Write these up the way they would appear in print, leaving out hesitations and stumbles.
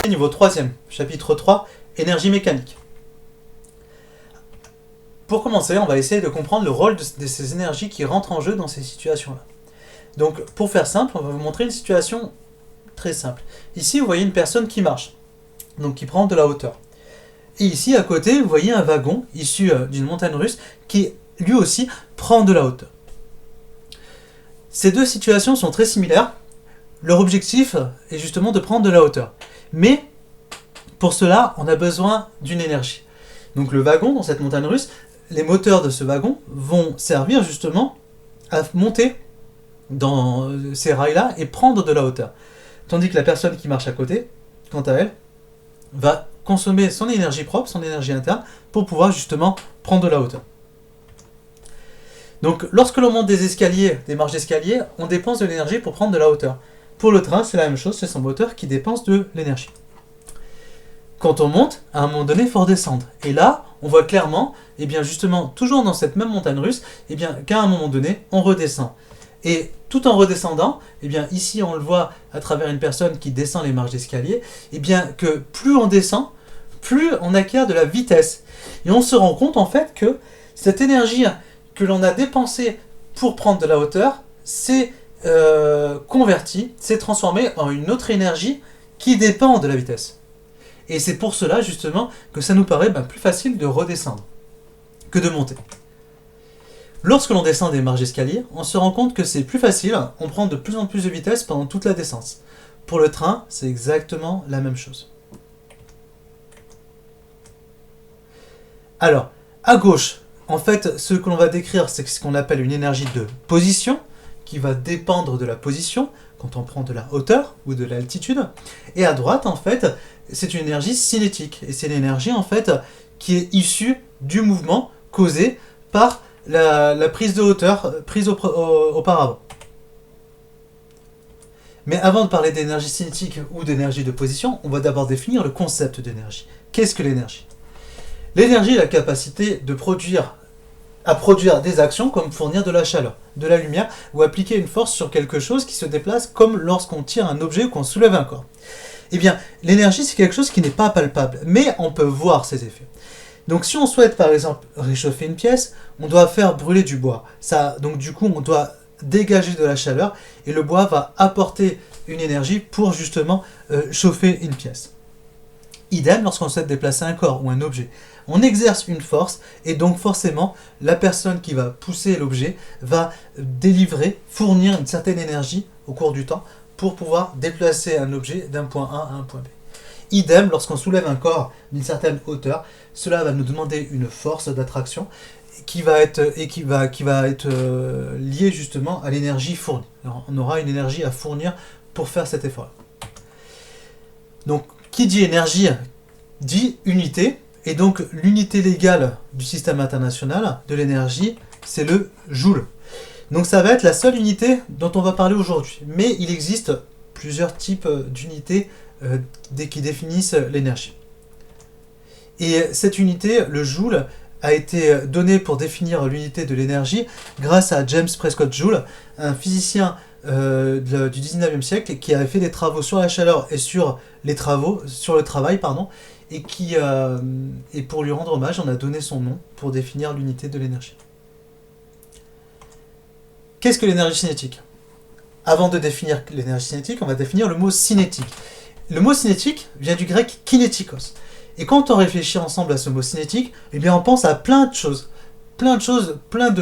Niveau 3e, chapitre 3, énergie mécanique. Pour commencer, on va essayer de comprendre le rôle de ces énergies qui rentrent en jeu dans ces situations-là. Donc, pour faire simple, on va vous montrer une situation très simple. Ici, vous voyez une personne qui marche, donc qui prend de la hauteur. Et ici, à côté, vous voyez un wagon issu d'une montagne russe qui, lui aussi, prend de la hauteur. Ces deux situations sont très similaires. Leur objectif est justement de prendre de la hauteur. Mais, pour cela, on a besoin d'une énergie. Donc, le wagon, dans cette montagne russe, les moteurs de ce wagon vont servir justement à monter dans ces rails-là et prendre de la hauteur. Tandis que la personne qui marche à côté, quant à elle, va consommer son énergie propre, son énergie interne, pour pouvoir justement prendre de la hauteur. Donc lorsque l'on monte des escaliers, des marches d'escalier, on dépense de l'énergie pour prendre de la hauteur. Pour le train, c'est la même chose, c'est son moteur qui dépense de l'énergie. Quand on monte, à un moment donné, il faut redescendre. Et là, on voit clairement, et bien justement, toujours dans cette même montagne russe, et bien qu'à un moment donné, on redescend. Et tout en redescendant, et bien ici on le voit à travers une personne qui descend les marches d'escalier, et bien que plus on descend, plus on acquiert de la vitesse. Et on se rend compte en fait que cette énergie que l'on a dépensée pour prendre de la hauteur, s'est convertie, s'est transformée en une autre énergie qui dépend de la vitesse. Et c'est pour cela, justement, que ça nous paraît plus facile de redescendre que de monter. Lorsque l'on descend des marches d'escalier, on se rend compte que c'est plus facile, on prend de plus en plus de vitesse pendant toute la descente. Pour le train, c'est exactement la même chose. Alors, à gauche, en fait, ce que l'on va décrire, c'est ce qu'on appelle une énergie de position, qui va dépendre de la position, quand on prend de la hauteur ou de l'altitude. Et à droite, en fait, c'est une énergie cinétique. Et c'est l'énergie, en fait, qui est issue du mouvement causé par la prise de hauteur prise auparavant. Mais avant de parler d'énergie cinétique ou d'énergie de position, on va d'abord définir le concept d'énergie. Qu'est-ce que l'énergie ? L'énergie est la capacité de produire des actions comme fournir de la chaleur, de la lumière ou appliquer une force sur quelque chose qui se déplace comme lorsqu'on tire un objet ou qu'on soulève un corps. Eh bien, l'énergie c'est quelque chose qui n'est pas palpable, mais on peut voir ses effets. Donc si on souhaite par exemple réchauffer une pièce, on doit faire brûler du bois. Donc du coup on doit dégager de la chaleur et le bois va apporter une énergie pour justement chauffer une pièce. Idem lorsqu'on souhaite déplacer un corps ou un objet. On exerce une force et donc forcément la personne qui va pousser l'objet va fournir une certaine énergie au cours du temps pour pouvoir déplacer un objet d'un point A à un point B. Idem lorsqu'on soulève un corps d'une certaine hauteur, cela va nous demander une force d'attraction qui va être liée justement à l'énergie fournie. Alors, on aura une énergie à fournir pour faire cet effort. Donc qui dit énergie dit unité. Et donc, l'unité légale du système international de l'énergie, c'est le joule. Donc, ça va être la seule unité dont on va parler aujourd'hui. Mais il existe plusieurs types d'unités qui définissent l'énergie. Et cette unité, le joule, a été donnée pour définir l'unité de l'énergie grâce à James Prescott Joule, un physicien du 19e siècle qui avait fait des travaux sur la chaleur et sur le travail, et pour lui rendre hommage, on a donné son nom pour définir l'unité de l'énergie. Qu'est-ce que l'énergie cinétique ? Avant de définir l'énergie cinétique, on va définir le mot cinétique. Le mot cinétique vient du grec kinétikos. Et quand on réfléchit ensemble à ce mot cinétique, eh bien on pense à plein de choses. Plein de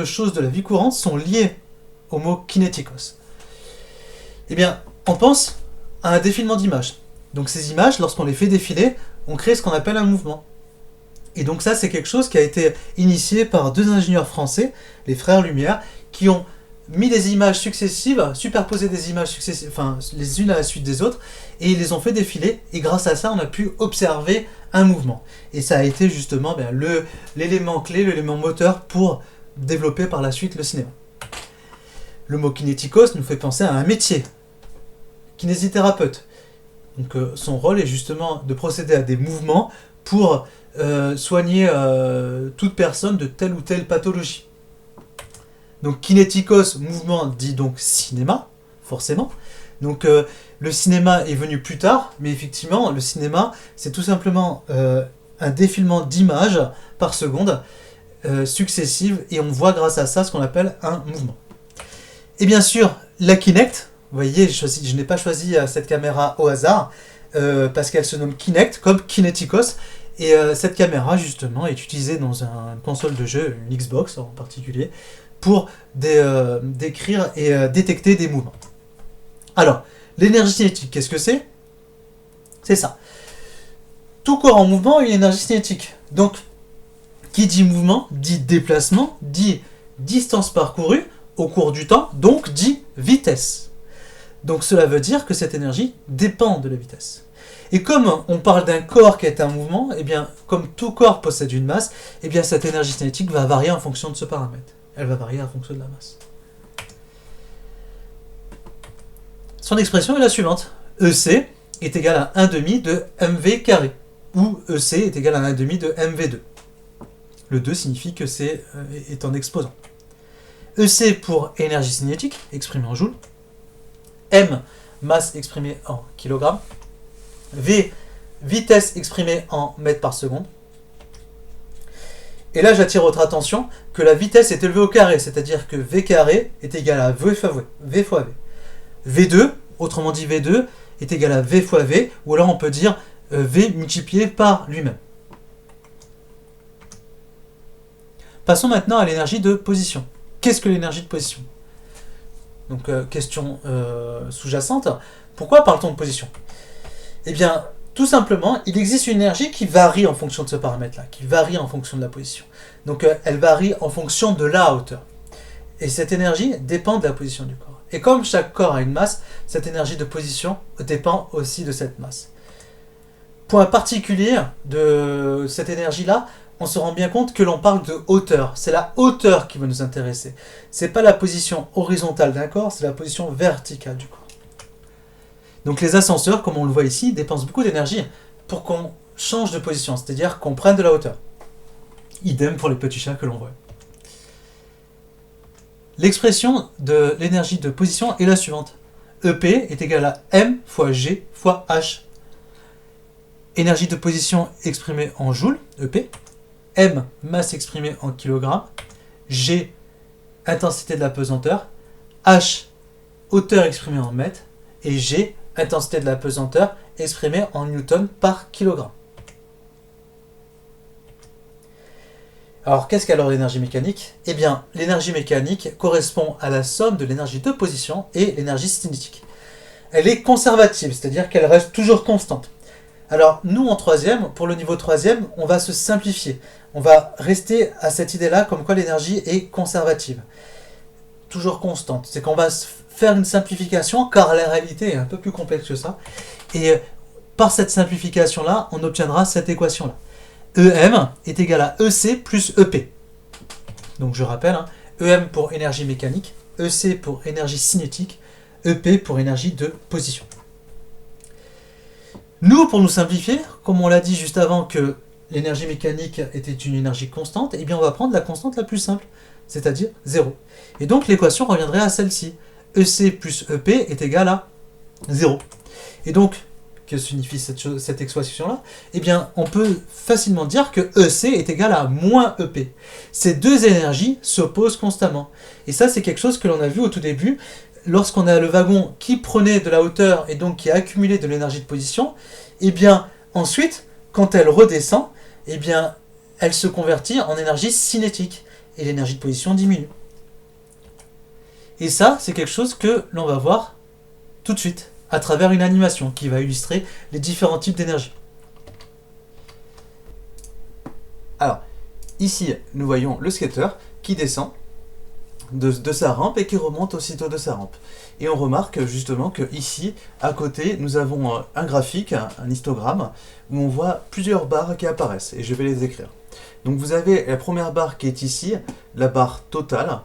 choses de la vie courante sont liées au mot kinétikos. Eh bien, on pense à un défilement d'images. Donc ces images, lorsqu'on les fait défiler, on crée ce qu'on appelle un mouvement. Et donc ça, c'est quelque chose qui a été initié par deux ingénieurs français, les frères Lumière, qui ont mis des images successives, superposé des images successives, les unes à la suite des autres, et ils les ont fait défiler, et grâce à ça, on a pu observer un mouvement. Et ça a été justement l'élément clé, l'élément moteur pour développer par la suite le cinéma. Le mot kinétikos nous fait penser à un métier, kinésithérapeute. Donc son rôle est justement de procéder à des mouvements pour soigner toute personne de telle ou telle pathologie. Donc kinétikos, mouvement, dit donc cinéma, forcément. Donc le cinéma est venu plus tard, mais effectivement, le cinéma, c'est tout simplement un défilement d'images par seconde successives, et on voit grâce à ça ce qu'on appelle un mouvement. Et bien sûr, la Kinect, vous voyez, je n'ai pas choisi cette caméra au hasard, parce qu'elle se nomme Kinect, comme Kineticos, et cette caméra, justement, est utilisée dans une console de jeu, une Xbox en particulier, pour décrire et détecter des mouvements. Alors, l'énergie cinétique, qu'est-ce que c'est? C'est ça. Tout corps en mouvement a une énergie cinétique. Donc, qui dit mouvement, dit déplacement, dit distance parcourue au cours du temps, donc dit vitesse. Donc cela veut dire que cette énergie dépend de la vitesse. Et comme on parle d'un corps qui est un mouvement, et bien comme tout corps possède une masse, et bien cette énergie cinétique va varier en fonction de ce paramètre. Elle va varier en fonction de la masse. Son expression est la suivante. EC est égal à 1/2 de mv carré, où EC est égal à 1/2 de mv2. Le 2 signifie que C est en exposant. EC pour énergie cinétique, exprimée en joules. M, masse exprimée en kilogrammes. V, vitesse exprimée en mètres par seconde. Et là, j'attire votre attention que la vitesse est élevée au carré, c'est-à-dire que V carré est égal à V fois V. V2, autrement dit V2, est égal à V fois V, ou alors on peut dire V multiplié par lui-même. Passons maintenant à l'énergie de position. Qu'est-ce que l'énergie de position? Donc, question sous-jacente. Pourquoi parle-t-on de position? Eh bien, tout simplement, il existe une énergie qui varie en fonction de ce paramètre-là, qui varie en fonction de la position. Donc, elle varie en fonction de la hauteur. Et cette énergie dépend de la position du corps. Et comme chaque corps a une masse, cette énergie de position dépend aussi de cette masse. Point particulier de cette énergie-là, on se rend bien compte que l'on parle de hauteur. C'est la hauteur qui va nous intéresser. C'est pas la position horizontale d'un corps, c'est la position verticale du corps. Donc les ascenseurs, comme on le voit ici, dépensent beaucoup d'énergie pour qu'on change de position, c'est-à-dire qu'on prenne de la hauteur. Idem pour les petits chats que l'on voit. L'expression de l'énergie de position est la suivante. EP est égal à M fois G fois H. Énergie de position exprimée en joules, EP. M, masse exprimée en kilogrammes. G, intensité de la pesanteur. H, hauteur exprimée en mètres. Et G, intensité de la pesanteur exprimée en newton par kilogramme. Alors, qu'est-ce qu'alors l'énergie mécanique? Eh bien, l'énergie mécanique correspond à la somme de l'énergie de position et l'énergie cinétique. Elle est conservative, c'est-à-dire qu'elle reste toujours constante. Alors, nous, en troisième, pour le niveau troisième, on va se simplifier. On va rester à cette idée-là, comme quoi l'énergie est conservative. Toujours constante. C'est qu'on va faire une simplification, car la réalité est un peu plus complexe que ça. Et par cette simplification-là, on obtiendra cette équation-là. EM est égal à EC plus EP. Donc, je rappelle, hein, EM pour énergie mécanique, EC pour énergie cinétique, EP pour énergie de position. Nous, pour nous simplifier, comme on l'a dit juste avant que l'énergie mécanique était une énergie constante, eh bien on va prendre la constante la plus simple, c'est-à-dire 0. Et donc l'équation reviendrait à celle-ci. EC plus EP est égal à 0. Et donc, que signifie cette expression-là? Eh bien, on peut facilement dire que EC est égal à moins EP. Ces deux énergies s'opposent constamment. Et ça, c'est quelque chose que l'on a vu au tout début. Lorsqu'on a le wagon qui prenait de la hauteur et donc qui a accumulé de l'énergie de position, et bien ensuite, quand elle redescend, et bien elle se convertit en énergie cinétique et l'énergie de position diminue. Et ça, c'est quelque chose que l'on va voir tout de suite à travers une animation qui va illustrer les différents types d'énergie. Alors, ici, nous voyons le skater qui descend de sa rampe et qui remonte aussitôt de sa rampe. Et on remarque justement que ici, à côté, nous avons un graphique, un histogramme, où on voit plusieurs barres qui apparaissent, et je vais les écrire. Donc vous avez la première barre qui est ici, la barre totale,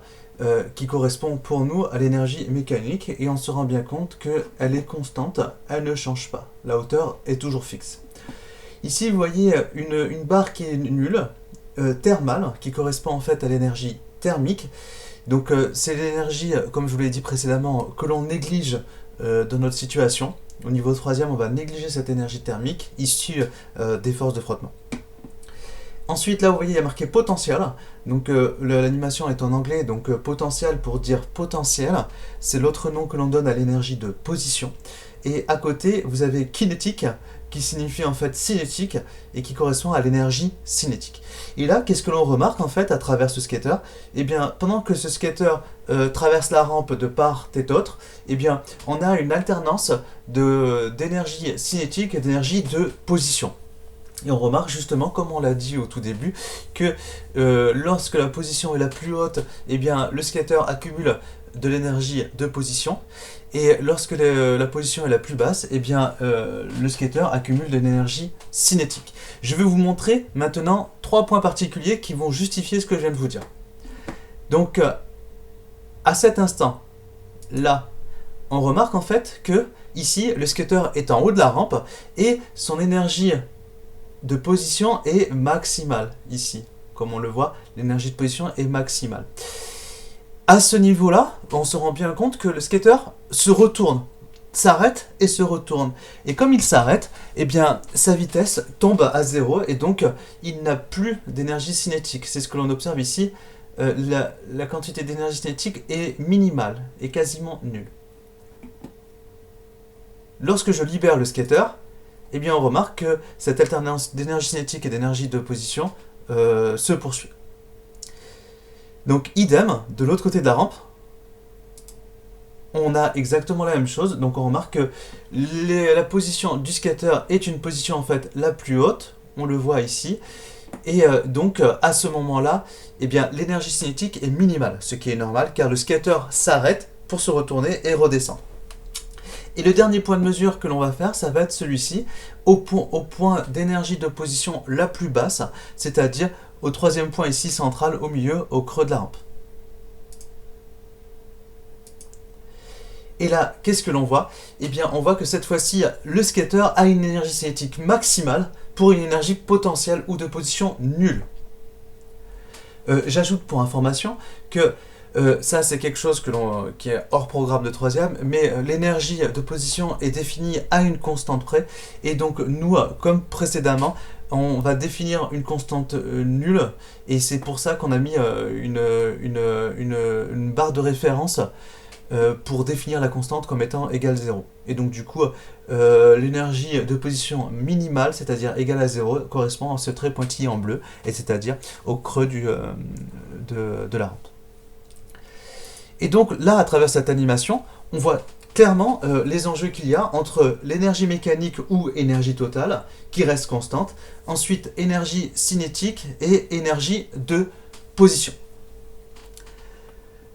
qui correspond pour nous à l'énergie mécanique, et on se rend bien compte qu'elle est constante, elle ne change pas, la hauteur est toujours fixe. Ici, vous voyez une barre qui est nulle, thermale, qui correspond en fait à l'énergie thermique. Donc c'est l'énergie, comme je vous l'ai dit précédemment, que l'on néglige dans notre situation. Au niveau 3e, on va négliger cette énergie thermique issue des forces de frottement. Ensuite, là, vous voyez, il y a marqué potentiel. Donc, l'animation est en anglais. Donc, potentiel pour dire potentiel, c'est l'autre nom que l'on donne à l'énergie de position. Et à côté, vous avez kinétique, qui signifie en fait cinétique et qui correspond à l'énergie cinétique. Et là, qu'est-ce que l'on remarque en fait à travers ce skater? Eh bien, pendant que ce skater traverse la rampe de part et d'autre, eh bien, on a une alternance d'énergie cinétique et d'énergie de position. Et on remarque justement, comme on l'a dit au tout début, que lorsque la position est la plus haute, eh bien, le skater accumule de l'énergie de position. Et lorsque la position est la plus basse, eh bien, le skater accumule de l'énergie cinétique. Je vais vous montrer maintenant 3 points particuliers qui vont justifier ce que je viens de vous dire. Donc, à cet instant, là, on remarque en fait que ici, le skater est en haut de la rampe et son énergie de position est maximale ici. Comme on le voit, l'énergie de position est maximale. À ce niveau-là, on se rend bien compte que le skater se retourne, s'arrête et se retourne. Et comme il s'arrête, eh bien, sa vitesse tombe à 0 et donc il n'a plus d'énergie cinétique. C'est ce que l'on observe ici. La quantité d'énergie cinétique est minimale, est quasiment nulle. Lorsque je libère le skater, eh bien, on remarque que cette alternance d'énergie cinétique et d'énergie de position se poursuit. Donc, idem, de l'autre côté de la rampe, on a exactement la même chose. Donc, on remarque que la position du skater est une position en fait la plus haute. On le voit ici. Et donc, à ce moment-là, eh bien, l'énergie cinétique est minimale, ce qui est normal car le skater s'arrête pour se retourner et redescendre. Et le dernier point de mesure que l'on va faire, ça va être celui-ci, au point d'énergie de position la plus basse, c'est-à-dire au 3e point ici central, au milieu, au creux de la rampe. Et là, qu'est-ce que l'on voit? Eh bien, on voit que cette fois-ci, le skater a une énergie cinétique maximale pour une énergie potentielle ou de position nulle. J'ajoute pour information que ça, c'est quelque chose qui est hors programme de 3e, mais l'énergie de position est définie à une constante près. Et donc, nous, comme précédemment, on va définir une constante nulle. Et c'est pour ça qu'on a mis une barre de référence pour définir la constante comme étant égale 0. Et donc, du coup, l'énergie de position minimale, c'est-à-dire égale à 0, correspond à ce trait pointillé en bleu, et c'est-à-dire au creux de la rampe. Et donc là, à travers cette animation, on voit clairement les enjeux qu'il y a entre l'énergie mécanique ou énergie totale, qui reste constante, ensuite énergie cinétique et énergie de position.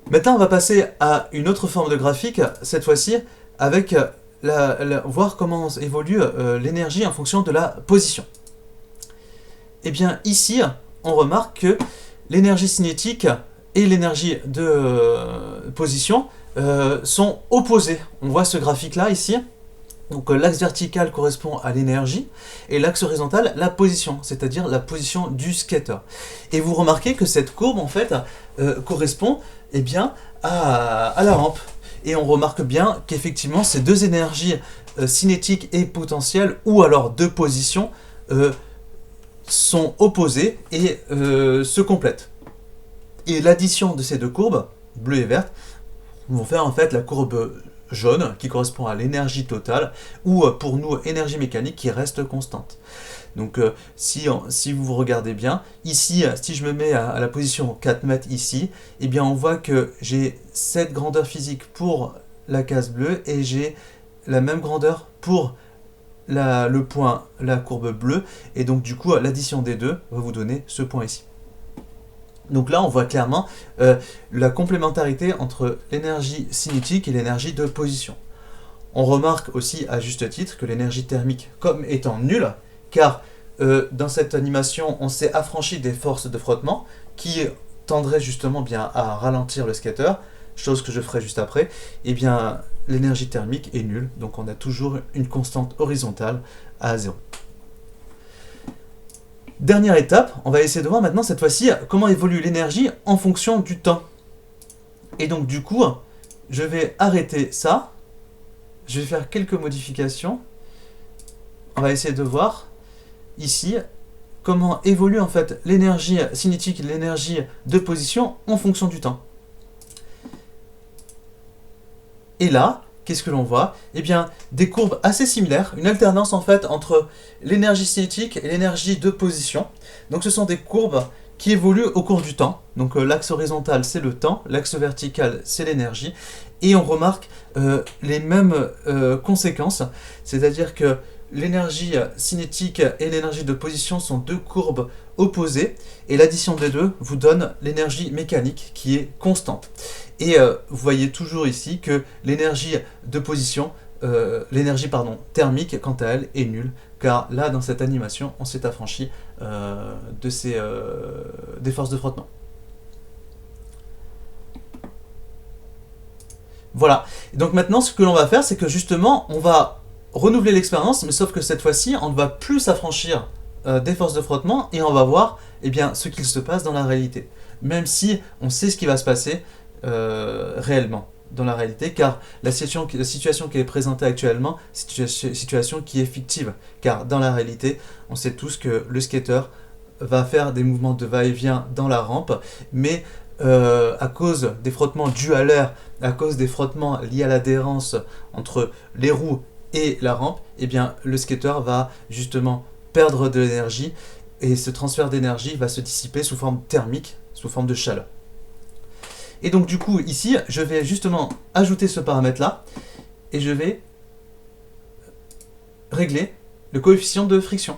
Maintenant, on va passer à une autre forme de graphique, cette fois-ci, avec voir comment évolue l'énergie en fonction de la position. Et bien ici, on remarque que l'énergie cinétique et l'énergie de position sont opposées. On voit ce graphique-là ici. Donc l'axe vertical correspond à l'énergie et l'axe horizontal la position, c'est-à-dire la position du skater. Et vous remarquez que cette courbe en fait correspond eh bien, à la rampe. Et on remarque bien qu'effectivement ces deux énergies cinétiques et potentielles ou alors de position sont opposées et se complètent. Et l'addition de ces deux courbes, bleue et verte, vont faire en fait la courbe jaune qui correspond à l'énergie totale ou pour nous énergie mécanique qui reste constante. Donc si vous regardez bien, ici si je me mets à la position 4 mètres ici, eh bien on voit que j'ai cette grandeur physique pour la case bleue et j'ai la même grandeur pour le point, la courbe bleue, et donc du coup l'addition des deux va vous donner ce point ici. Donc là, on voit clairement la complémentarité entre l'énergie cinétique et l'énergie de position. On remarque aussi à juste titre que l'énergie thermique comme étant nulle, car dans cette animation, on s'est affranchi des forces de frottement qui tendraient justement bien à ralentir le skater, chose que je ferai juste après. Et bien, l'énergie thermique est nulle, donc on a toujours une constante horizontale à 0. Dernière étape, on va essayer de voir maintenant cette fois-ci comment évolue l'énergie en fonction du temps. Et donc du coup, je vais arrêter ça, je vais faire quelques modifications. On va essayer de voir ici comment évolue en fait l'énergie cinétique et l'énergie de position en fonction du temps. Et là, qu'est-ce que l'on voit? Eh bien, des courbes assez similaires, une alternance en fait entre l'énergie cinétique et l'énergie de position. Donc ce sont des courbes qui évoluent au cours du temps. Donc l'axe horizontal c'est le temps, l'axe vertical c'est l'énergie. Et on remarque les mêmes conséquences, c'est-à-dire que l'énergie cinétique et l'énergie de position sont deux courbes opposées, et l'addition des deux vous donne l'énergie mécanique qui est constante. Et vous voyez toujours ici que l'énergie de position, thermique, quant à elle, est nulle, car là, dans cette animation, on s'est affranchi des forces de frottement. Voilà. Et donc maintenant, ce que l'on va faire, c'est que justement, on va renouveler l'expérience, mais sauf que cette fois-ci, on ne va plus s'affranchir des forces de frottement, et on va voir eh bien, ce qu'il se passe dans la réalité. Même si on sait ce qui va se passer réellement dans la réalité, car la situation qui est présentée actuellement, c'est une situation qui est fictive, car dans la réalité, on sait tous que le skater va faire des mouvements de va-et-vient dans la rampe, mais à cause des frottements dus à l'air, à cause des frottements liés à l'adhérence entre les roues et la rampe, eh bien, le skater va justement perdre de l'énergie, et ce transfert d'énergie va se dissiper sous forme thermique, sous forme de chaleur. Et donc du coup, ici, je vais justement ajouter ce paramètre-là, et je vais régler le coefficient de friction.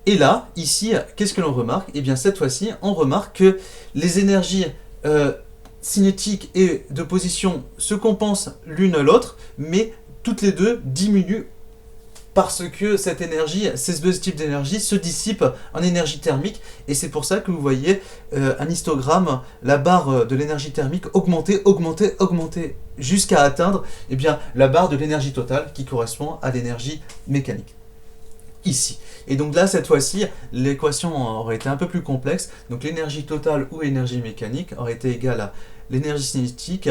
Et là, ici, qu'est-ce que l'on remarque? Eh bien, cette fois-ci, on remarque que les énergies cinétiques et de position se compensent l'une l'autre, mais toutes les deux diminuent parce que cette énergie, ces deux types d'énergie se dissipent en énergie thermique, et c'est pour ça que vous voyez un histogramme, la barre de l'énergie thermique augmenter, augmenter, augmenter, jusqu'à atteindre eh bien, la barre de l'énergie totale qui correspond à l'énergie mécanique. Ici. Et donc là, cette fois-ci, l'équation aurait été un peu plus complexe. Donc l'énergie totale ou énergie mécanique aurait été égale à l'énergie cinétique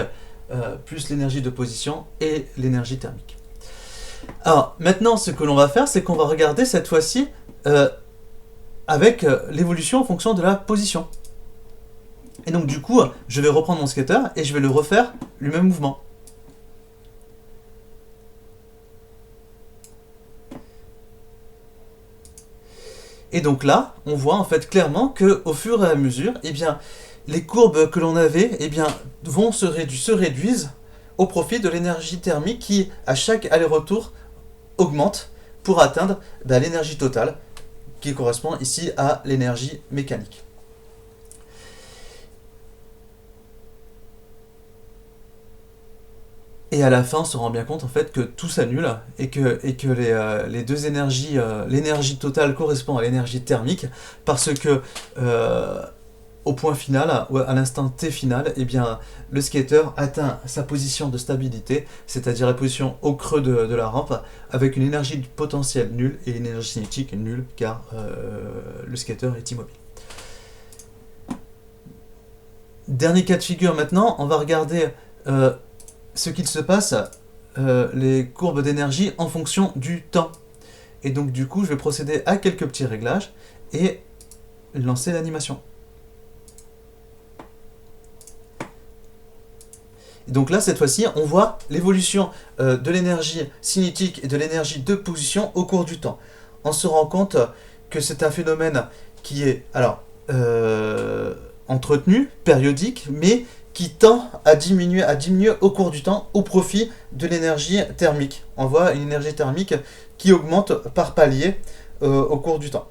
plus l'énergie de position et l'énergie thermique. Alors maintenant, ce que l'on va faire, c'est qu'on va regarder cette fois-ci avec l'évolution en fonction de la position. Et donc du coup, je vais reprendre mon skater et je vais le refaire le même mouvement. Et donc là, on voit en fait clairement qu'au fur et à mesure, eh bien, les courbes que l'on avait eh bien, se réduisent au profit de l'énergie thermique qui, à chaque aller-retour, augmente pour atteindre l'énergie totale, qui correspond ici à l'énergie mécanique. Et à la fin, on se rend bien compte en fait que tout s'annule et que les deux énergies, l'énergie totale correspond à l'énergie thermique, parce que au point final, à l'instant T final, eh bien, le skater atteint sa position de stabilité, c'est-à-dire la position au creux de la rampe, avec une énergie potentielle nulle et une énergie cinétique nulle, car le skater est immobile. Dernier cas de figure maintenant, on va regarder ce qu'il se passe, les courbes d'énergie en fonction du temps. Et donc du coup, je vais procéder à quelques petits réglages et lancer l'animation. Et donc là, cette fois-ci, on voit l'évolution de l'énergie cinétique et de l'énergie de position au cours du temps. On se rend compte que c'est un phénomène qui est entretenu, périodique, mais qui tend à diminuer au cours du temps au profit de l'énergie thermique. On voit une énergie thermique qui augmente par palier au cours du temps.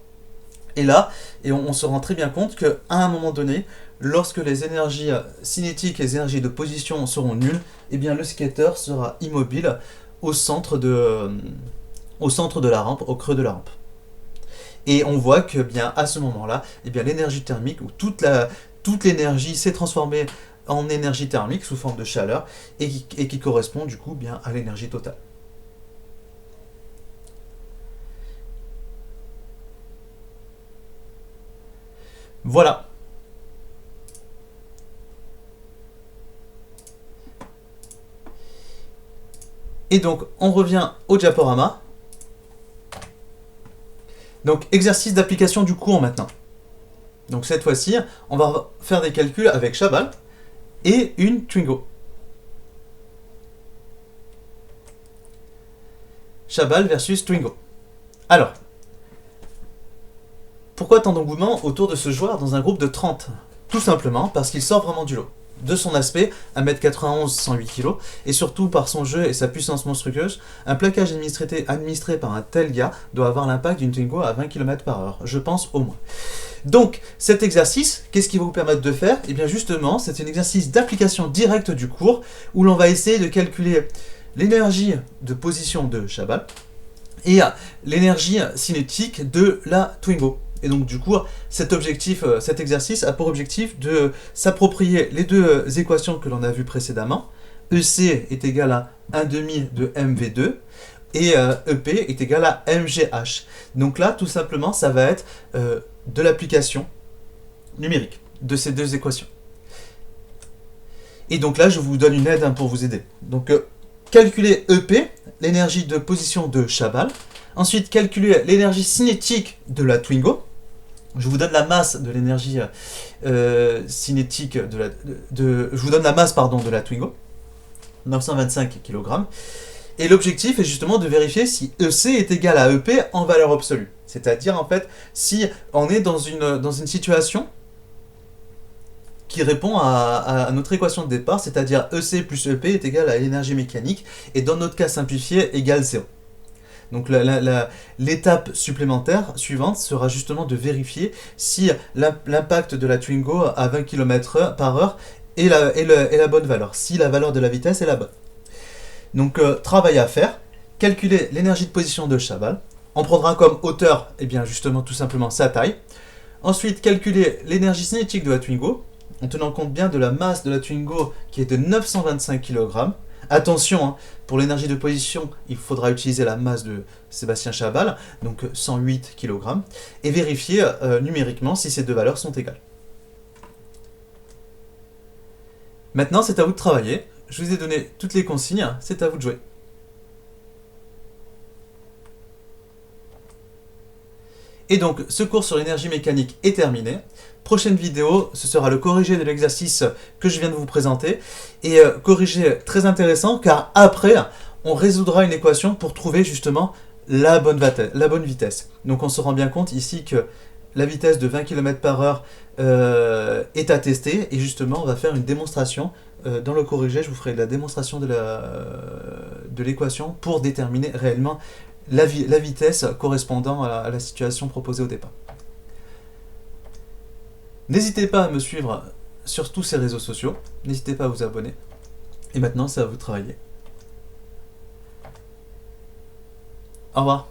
Et là, on se rend très bien compte qu'à un moment donné, lorsque les énergies cinétiques et les énergies de position seront nulles, eh bien le skater sera immobile au centre de la rampe, au creux de la rampe. Et on voit que bien à ce moment-là, eh bien l'énergie thermique, ou toute l'énergie s'est transformée en énergie thermique sous forme de chaleur, et qui correspond du coup bien à l'énergie totale. Voilà. Et donc, on revient au diaporama. Donc, exercice d'application du cours maintenant. Donc, cette fois-ci, on va faire des calculs avec Chabal et une Twingo. Chabal versus Twingo. Alors, pourquoi tant d'engouement autour de ce joueur dans un groupe de 30? Tout simplement parce qu'il sort vraiment du lot. De son aspect, 1m91, 108 kg, et surtout par son jeu et sa puissance monstrueuse, un plaquage administré par un tel gars doit avoir l'impact d'une Twingo à 20 km/h, je pense au moins. Donc, cet exercice, qu'est-ce qu'il va vous permettre de faire? Eh bien justement, c'est un exercice d'application directe du cours, où l'on va essayer de calculer l'énergie de position de Chabal et l'énergie cinétique de la Twingo. Et donc du coup, cet exercice a pour objectif de s'approprier les deux équations que l'on a vues précédemment. EC est égal à 1/2 de mv2 et EP est égal à mgh. Donc là, tout simplement, ça va être de l'application numérique de ces deux équations. Et donc là, je vous donne une aide pour vous aider. Donc, calculer EP, l'énergie de position de Chabal. Ensuite, calculer l'énergie cinétique de la Twingo. Je vous donne la masse de l'énergie cinétique je vous donne la masse de la Twingo, 925 kg. Et l'objectif est justement de vérifier si EC est égal à EP en valeur absolue. C'est-à-dire en fait si on est dans une situation qui répond à notre équation de départ, c'est-à-dire EC plus EP est égal à l'énergie mécanique et dans notre cas simplifié égale 0. Donc l'étape supplémentaire suivante sera justement de vérifier si l'impact de la Twingo à 20 km/h est la bonne valeur, si la valeur de la vitesse est la bonne. Donc travail à faire, calculer l'énergie de position de Chabal. On prendra comme hauteur, eh bien justement tout simplement sa taille. Ensuite, calculer l'énergie cinétique de la Twingo, en tenant compte bien de la masse de la Twingo qui est de 925 kg. Attention, hein, pour l'énergie de position, il faudra utiliser la masse de Sébastien Chabal, donc 108 kg, et vérifier numériquement si ces deux valeurs sont égales. Maintenant, c'est à vous de travailler. Je vous ai donné toutes les consignes, c'est à vous de jouer. Et donc, ce cours sur l'énergie mécanique est terminé. Prochaine vidéo, ce sera le corrigé de l'exercice que je viens de vous présenter. Et corrigé très intéressant, car après, on résoudra une équation pour trouver justement la bonne vitesse. Donc on se rend bien compte ici que la vitesse de 20 km/h est à tester. Et justement, on va faire une démonstration. Dans le corrigé, je vous ferai la démonstration de l'équation pour déterminer réellement la vitesse correspondant à la situation proposée au départ. N'hésitez pas à me suivre sur tous ces réseaux sociaux, n'hésitez pas à vous abonner. Et maintenant, c'est à vous de travailler. Au revoir.